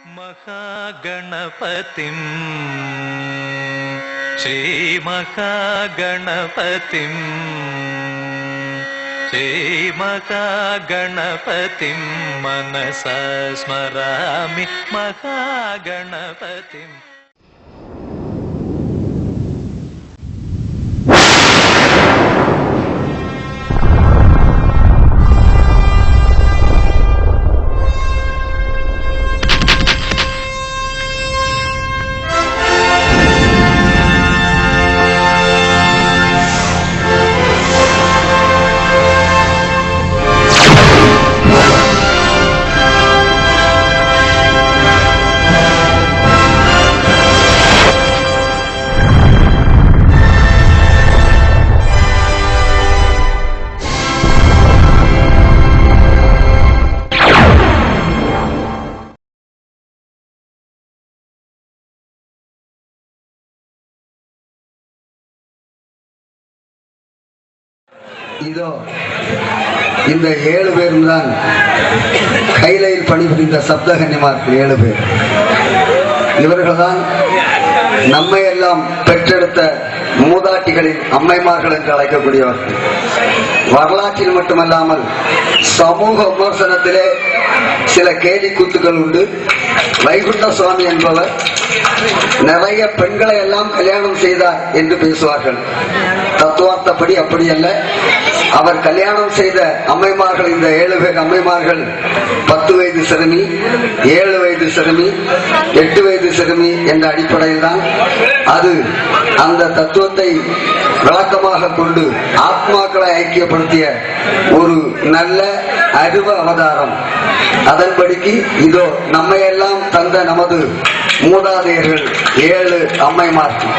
महागणपतिं श्रीमहागणपतिं श्रीमहागणपतिं मनसा स्मरामि महागणपतिम्. இதோ இந்த 7 பேரும் தான் கைலையில் பணிபுரிந்த சப்தகன்னிமார்கள் 7 பேர். இவர்கள்தான் நம்மை எல்லாம் பெற்றெடுத்த மூதாட்டிகளின் அம்மைமார்கள் என்று அழைக்கக்கூடியவர்கள். வரலாற்றில் மட்டுமல்லாமல் சமூக விமர்சனத்திலே சில கேலி கூத்துக்கள் உண்டு. வைகுண்ட சுவாமி என்பவர் நிறைய பெண்களை எல்லாம் கல்யாணம் செய்தார் என்று பேசுவார்கள். தத்துவார்த்தப்படி அப்படி அல்ல. அவர் கல்யாணம் செய்த அம்மைமார்கள், இந்த 7 பேர் அம்மைமார்கள் 10 வயது சிறுமி, 7 வயது சிறுமி, 8 வயது சிறுமி என்ற அடிப்படையில் தான் அது அந்த தத்துவத்தை விளக்கமாக கொண்டு ஆத்மாக்களை ஐக்கியப்படுத்திய ஒரு நல்ல அருவ அவதாரம். அதன்படிக்கு இதோ நம்மையெல்லாம் தந்த நமது மூதாதையர்கள் 7 அம்மைமார்கள்.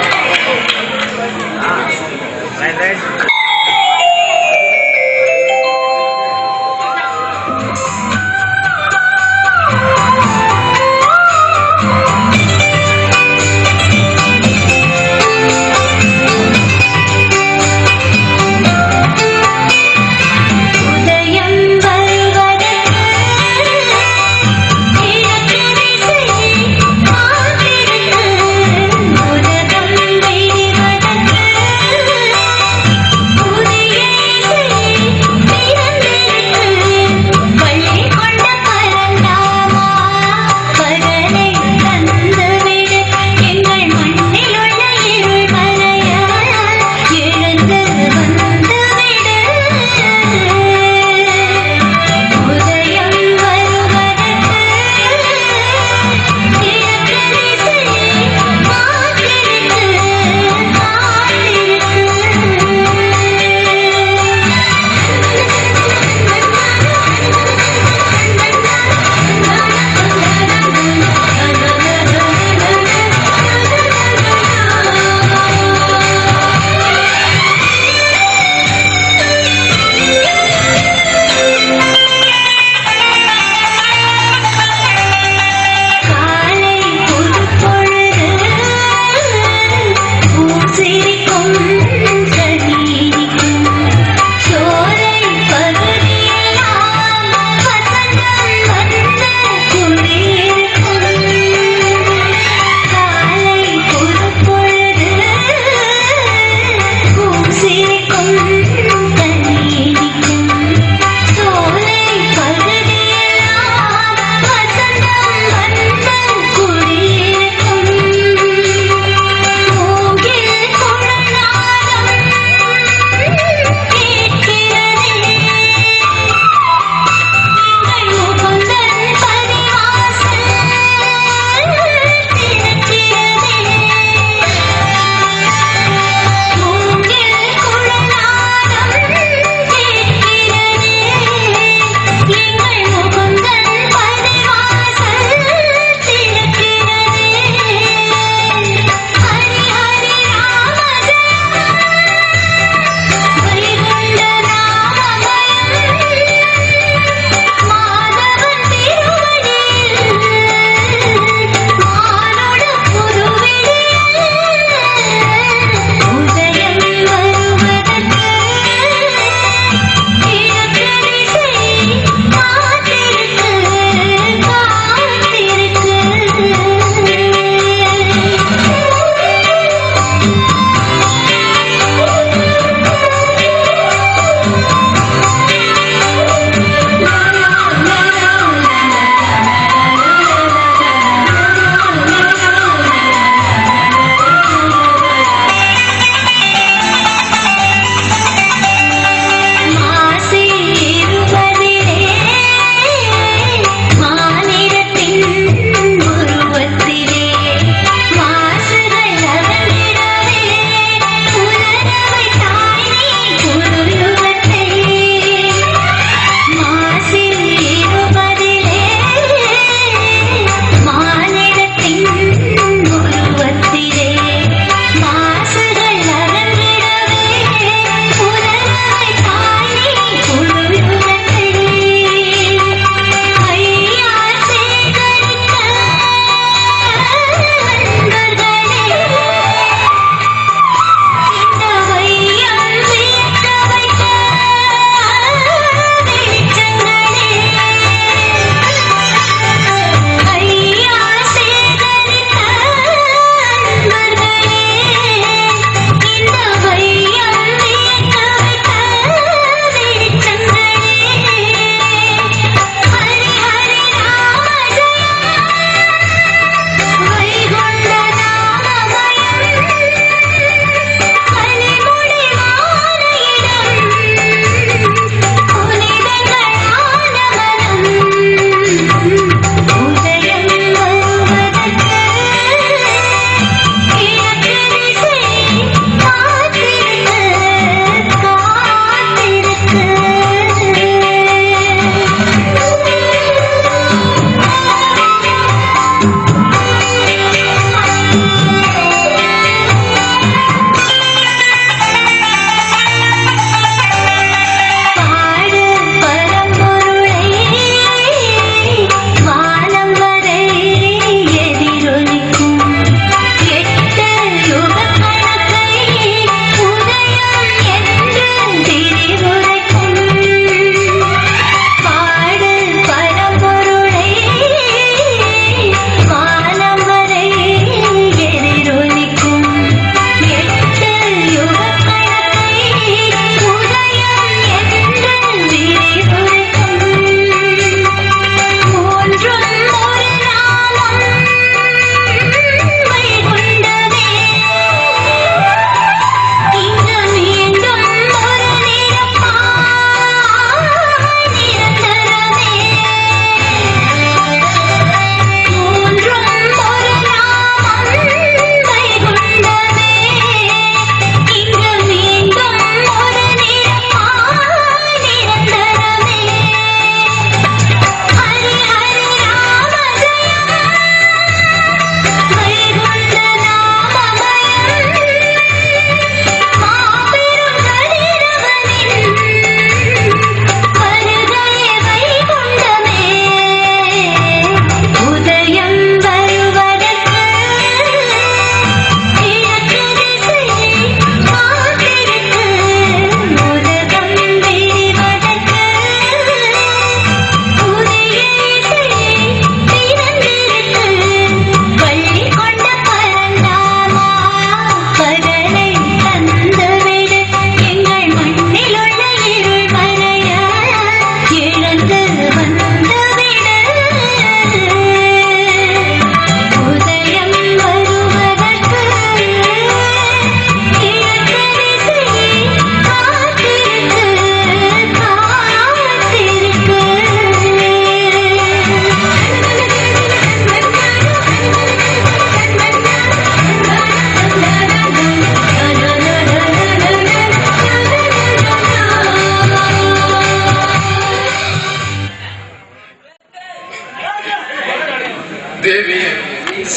தேவி,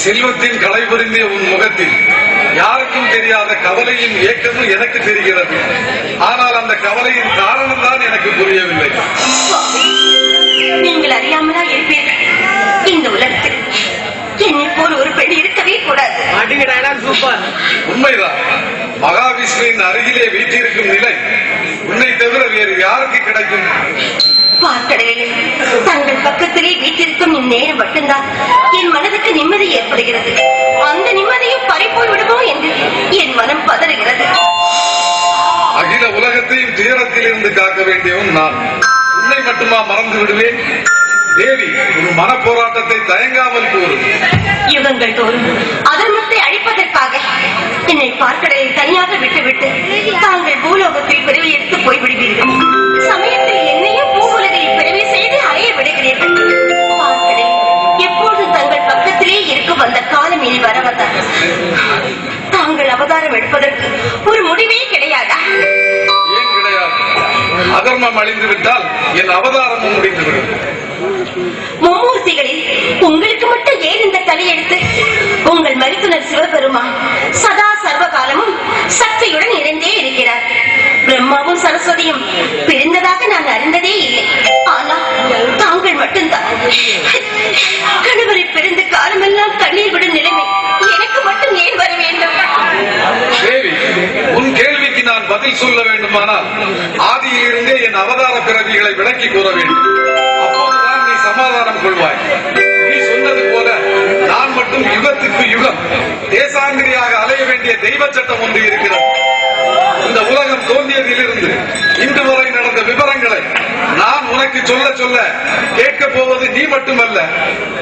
செல்வத்தின் களை புரிந்திய உன் முகத்தில் யாருக்கும் தெரியாத கவலையும் ஏக்கமும் எனக்கு தெரிகிறது. ஆனால் அந்த கவலையின் காரணம் தான் எனக்கு புரியவில்லை. நீங்கள் அறியாமலா இருப்பீர்கள். இந்த உலகத்தில் என்னை போல் ஒரு பெண் இருக்கவே கூடாது. உண்மைதான். மகாவிஷ்ணுவின் அருகிலே வீட்டிருக்கும் நிலை உன்னை தவிர வேறு யாருக்கு கிடைக்கும்? பார்க்கடலில் தங்கள் பக்கத்திலே வீட்டிற்கும் இந்நேரம் மட்டும்தான் என் மனதுக்கு நிம்மதி ஏற்படுகிறது. அந்த நிம்மதியும் பறிப்போய் விடுமோ என்று என் மனம் பதறுகிறது. அகில உலகத்தையும் துயரத்தில் இருந்து காக்க வேண்டியவன் நான். உன்னை மட்டுமா மறந்து விடுவேன்? தேவி, ஒரு மன போராட்டத்தை தயங்காமல் கூறு. யுகங்கள் தோறும் அதர்மத்தை அழிப்பதற்காக என்னை பார்க்கடலில் தனியாக விட்டுவிட்டு தாங்கள் பூலோகத்தில் பிறவி எடுத்து போய்விடுவீர்கள். சமயத்தில் என்னையும் பூவுலகில் பிறவி செய்து அலைய விடுகிறீர்கள். பார்க்கடலில் எப்போது தங்கள் பக்கத்திலே இருக்கும் அந்த காலம் இனி வரவதா? தாங்கள் அவதாரம் எடுப்பதற்கு ஒரு முடிவே கிடையாதா? ஏன் கிடையாது? அதர்மம் அழிந்து விட்டால் என் அவதாரமும் முடிந்துவிடும். மும்மூர்த்திகளில் உங்களுக்கு மட்டும் ஏன் இந்த தலையெடுத்து? உங்கள் மருத்துவர் சிவபெருமான் சதா சர்வகாலமும் சக்தியுடன் இணைந்தே இருக்கிறார். பிரம்மாவும் சரஸ்வதியும் பிரிந்ததாக நான் அறிந்ததே இல்லை. ஆனால் தாங்கள் மட்டும்தான். கணவரை பிரிந்து காலமெல்லாம் கண்ணீர் விடும் நிலைமை எனக்கு மட்டும் ஏன் வர வேண்டும்? தேவி, உன் கேள்விக்கு நான் பதில் சொல்ல வேண்டுமானால் ஆதியிலிருந்தே என் அவதார பிறவிகளை விளக்கி கூற வேண்டும். அப்போதுதான் நீ சமாதானம் கொள்வாய். நீ சொன்னது போல நான் மட்டும் யுகத்துக்கு யுகம் தேசாந்திரியாக அலைய வேண்டிய தெய்வ சட்டம் ஒன்று இருக்கிறது. இந்த உலகம் தோன்றியதிலிருந்து இன்று வரை நடந்த விவரங்களை நான் உனக்கு சொல்ல சொல்ல கேட்க போவது நீ மட்டுமல்ல,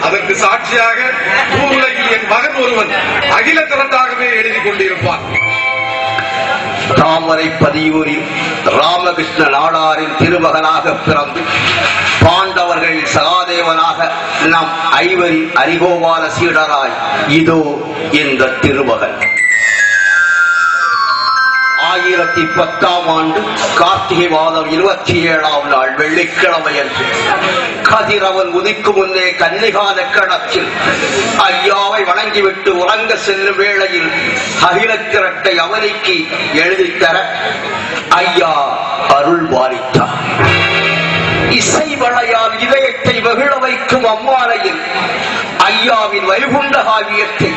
அதற்கு சாட்சியாக பூவுலகில் என் மகன் ஒருவன் அகில திரட்டாகவே எழுதி கொண்டிருப்பான். தாமரை பதியூரில் ராமகிருஷ்ண நாடாரின் திருமகனாக பிறந்து பாண்டவர்கள் சகாதேவனாக நம் ஐவரின் அரிகோபால சீடராய் இதோ இந்த திருமகன். 1010ஆம் ஆண்டு கார்த்திகை மாதம் 27ஆம் நாள் வெள்ளிக்கிழமை அன்று கதிரவன் உதிக்கும் முன்னே கன்னிகால கிணத்தில் ஐயாவை வணங்கிவிட்டு உறங்க செல்லும் வேளையில் அகிலக்கிரட்டை அவனிக்கு எழுதித்தர ஐயா அருள் பாலித்தார். இசை வளையால் இதயத்தை வெகுள வைக்கும் அம்மாலையில் ஐயாவின் வைகுண்ட காவியத்தை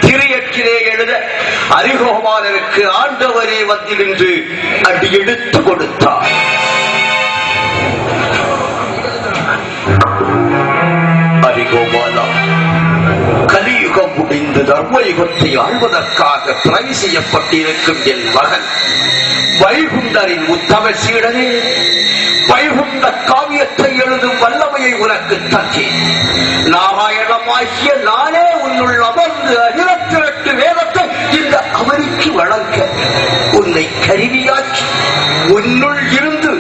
திரையற்றிலே எழுத அரிகோபாலருக்கு ஆண்டவரே வந்து நின்று அடியெடுத்து கொடுத்தார். அரிகோபாலா, கலியுகம் முடிந்து தர்மயுகத்தை ஆழ்வதற்காக பிறவி செய்யப்பட்டிருக்கும் என் மகன் வைகுண்டரின் உத்தம சீடனே, வைகுண்ட காவியத்தை எழுதும் வல்லமையை உனக்கு தந்தேன். நாராயணமாகிய நானே உன்னுள் அமர்ந்து அகிலத்திரட்டு வேதத்தை இந்த அவருக்கு வழங்க உன்னை கருவியாக்கி உன்னுள் இருந்து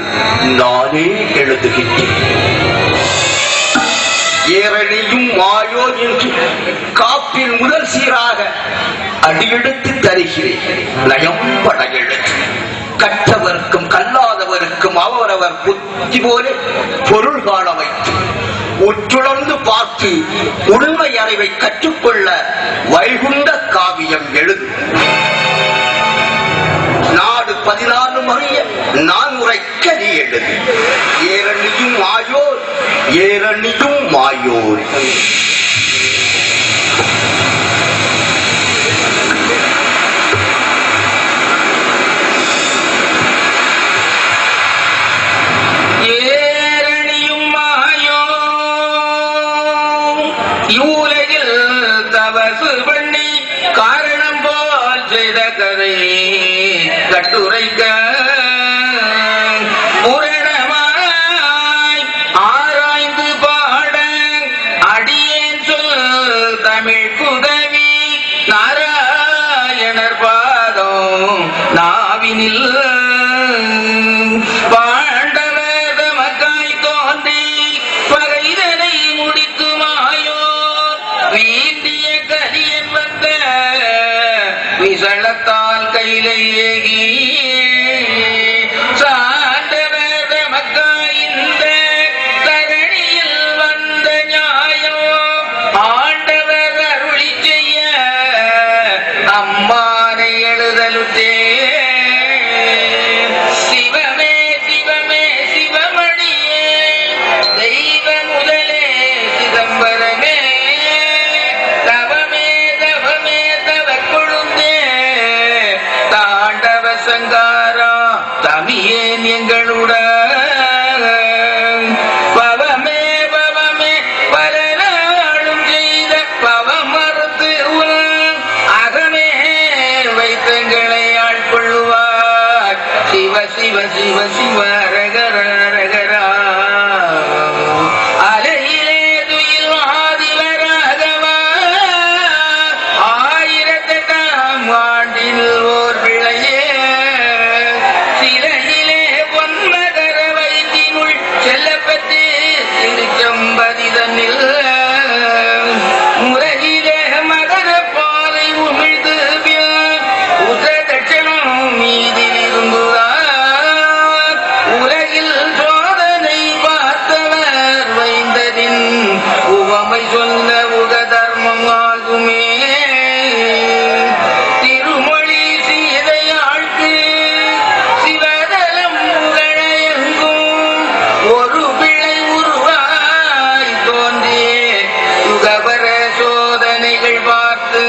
நானே எழுதுகின்றேன். ஏரணியும் மாயோ என்று காப்பில் முதல் சீராக அடியெடுத்து தருகிறேன். லயம்பட எழுத்து கற்றவர்க்கும் கல்லாதவருக்கும் அவரவர் புத்தி போல பொருள் காண வைத்து உற்றுணர்ந்து பார்த்து உண்மை அறிவை கற்றுக்கொள்ள வைகுண்ட காவியம் எழுது. நாடு 14 அறிய நான் உரைக்க நீ எழுது. ஏரணியும் மாயோர், ஏரணியும் மாயோர். கட்டுரைக்க முரணமாய் ஆராய்ந்து பாட அடியேன் சொல் தமிழ் புதவி நாராயணர் பாதம் நாவினில் பாண்டவர் தமக்காய் தோன்றி பகைதனை முடிக்குமாயோ வீண்டிய கரியன் வந்த விசலத்தால் கையிலே ஏகி சாண்டவர் தமக்காய் இந்த தரணியில் வந்த நியாயோ ஆண்ட சிவ சிவ ரகர ரகரா அலையிலே துயில் ஆதிவராகவா 1008ஆம் ஆண்டில் ஓர் பிழையே சிலையிலே பொன்மகர வைத்தினுள் செல்லப்பட்டு திருச்சம்பதிதனில் முறையிலே மகர பாலை உமிழ்ந்து உததட்சணம் மீதில் இருந்துதான் உலகில் சோதனை பார்த்தவர் வைந்ததின் உவமை சொல்ல உக தர்மம் ஆகுமே திருமொழி சீதையாழ்க்கு சிவதலம் புகழ எங்கும் ஒரு பிழை உருவாய் தோன்றியே யுகபர சோதனைகள் பார்த்து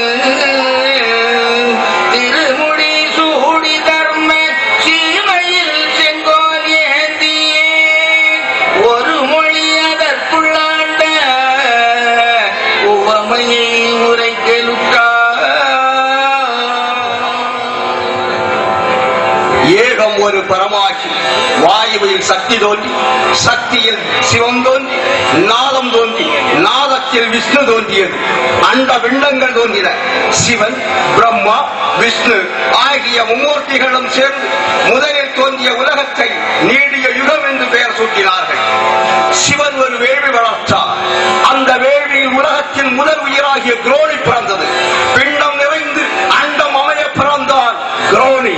திருமுடி சூடி தர்ம சீமையில் செங்கோல் ஏந்தியே ஒரு மொழி அதற்குள்ளாண்ட உவமையை உரைக்கலுற்றார் ஏகம் ஒரு பரமாட்சி வாயுவில் சக்தி தோன்றி சக்தியில் சிவம் தோன்றி நாதம் தோன்றி நாதத்தில் விஷ்ணு தோன்றியது அண்ட விண்ணங்கள் தோன்றின சிவன் பிரம்மா விஷ்ணு ஆகிய மும்மூர்த்திகளும் சேர்ந்து முதலில் தோன்றிய உலகத்தை நீடிய யுகம் என்று பெயர் சூட்டினார்கள் சிவன் ஒரு வேள்வி வளர்த்தார் அந்த வேள்வியில் உலகத்தின் முதல் உயிராகிய குரோணி பிறந்தது பிண்டம் நிறைந்து அண்டம் அமைய பிறந்தான் குரோணி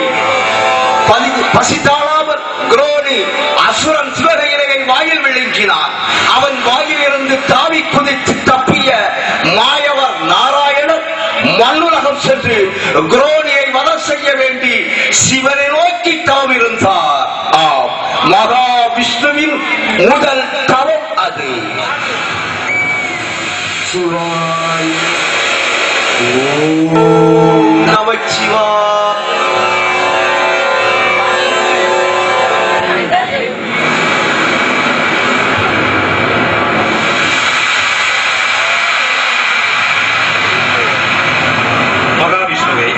பசித்தாளாமல் குரோணி அசுரன் சிவகையிலையை வாயில் விழுங்கினான் அவன் வாயிலிருந்து தாவி குதித்து தப்பிய மாயவர் நாராயணன் மண்ணுலகம் சென்று குரோணியை வதம் செய்ய வேண்டி சிவனை நோக்கி தாவிருந்தார் ஆம் மகா விஷ்ணுவின் முதல் தவம் அது சிவாய் ஓம் நமச்சிவாய் மகாவிஷ்ணுவே,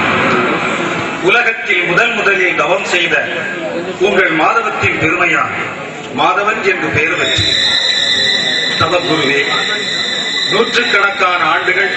உலகத்தில் முதலில் தவம் செய்த உங்கள் மாதவத்தின் பெருமையால் மாதவன் என்று பெயர் பெற்று தவக்குருவே, நூற்றுக்கணக்கான ஆண்டுகள்